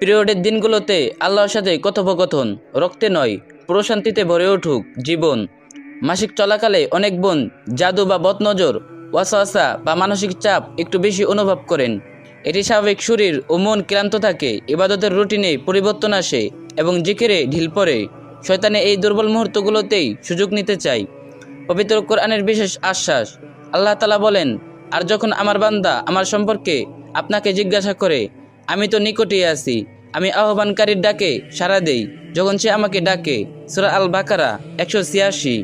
পিরিয়ডের দিনগুলোতে আল্লাহর সাথে কথোপকথন, রক্তে নয় প্রশান্তিতে ভরে উঠুক জীবন। মাসিক চলাকালে অনেক বোন জাদু বা বদনজর, ওয়াসওয়াসা বা মানসিক চাপ একটু বেশি অনুভব করেন। এটি স্বাভাবিক, শরীর ও মন ক্লান্ত থাকে, ইবাদতের রুটিনে পরিবর্তন আসে এবং জিকিরে ঢিল পড়ে। শয়তানে এই দুর্বল মুহূর্তগুলোতেই সুযোগ নিতে চায়। পবিত্র কোরআনের বিশেষ আশ্বাস, আল্লাহ তাআলা বলেন, আর যখন আমার বান্দা আমার সম্পর্কে আপনাকে জিজ্ঞাসা করে, আমি তো নিকটেই আছি, আমি আহ্বানকারীর ডাকে সাড়া দেই যখন সে আমাকে ডাকে। সূরা আল বাকারা 186।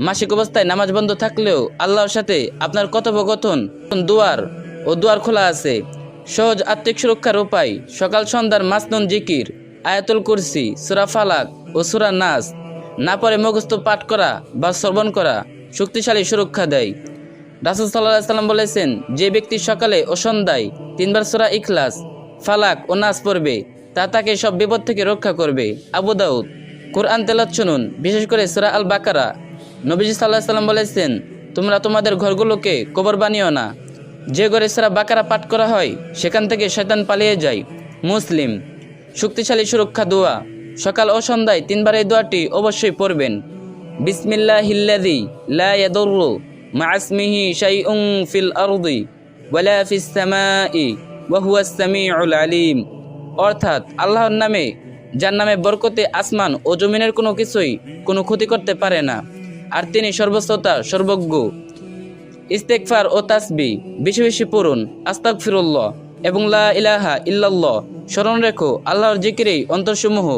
মাসিক অবস্থায় নামাজ বন্ধ থাকলেও আল্লাহর সাথে আপনার কথোপকথন দুয়ার খোলা আছে। সহজ আত্মিক সুরক্ষার উপায়, সকাল সন্ধ্যার মাসনুন জিকির, আয়াতুল কুরসি, সূরা ফালাক ও সূরা নাস না পড়ে মুখস্থ পাঠ করা বা শ্রবণ করা শক্তিশালী সুরক্ষা দেয়। রাসূল সাল্লাল্লাহু আলাইহি ওয়াসাল্লাম বলেছেন, যে ব্যক্তি সকালে ও সন্ধ্যায় 3 বার সূরা ইখলাস, ফালাক ও নাস পড়বে, তা তাকে সব বিপদ থেকে রক্ষা করবে। আবু দাউদ। কোরআন তেলাওয়াত শুনুন, বিশেষ করে সূরা আল বাকারা। নবীজি সাল্লাল্লাহু আলাইহি ওয়াসাল্লাম বলেছেন, তোমরা তোমাদের ঘরগুলোকে কবর বানিও না। যে ঘরে সূরা বাকারা পাঠ করা হয় সেখান থেকে শয়তান পালিয়ে যায়। মুসলিম। শক্তিশালী সুরক্ষা দোয়া, সকাল ও সন্ধ্যায় 3 বার এই দোয়াটি অবশ্যই পড়বেন। বিসমিল্লাহিল্লাযী লা ইয়াদুররু মা ইসমিহি শাইউন ফিল আরদি ওয়ালা ফিস সামাই ওয়া হুয়াস সামিউল আলিম। অর্থাৎ আল্লাহর নামে, যার নামে বরকতে আসমান ও জমিনের কোনো কিছুই কোনো ক্ষতি করতে পারে না, আর তিনি সর্বশ্রোতা, সর্বজ্ঞ। ইস্তেগফার ও তাসবিহ বেশি বেশি পড়ুন। আস্তাগফিরুল্লাহ এবং লা ইলাহা ইল্লাল্লাহ স্মরণ রেখো। আল্লাহর জিকিরেই অন্তরসমূহ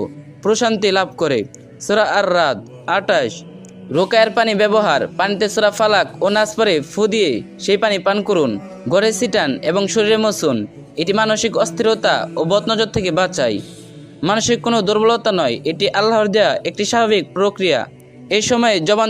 প্রশান্তি লাভ করে। সূরা আর-রাদ 28। রোকায়ের পানি ব্যবহার, পানিতে সূরা ফালাক ও নাস পড়ে ফু দিয়ে সেই পানি পান করুন। ঘরে ছিটান এবং শরীরে মোছুন। এটি মানসিক অস্থিরতা ও বদনজর থেকে বাঁচায়। মানসিক কোনো দুর্বলতা নয়, এটি আল্লাহর দেয়া একটি স্বাভাবিক প্রক্রিয়া। এই সময়ে জবান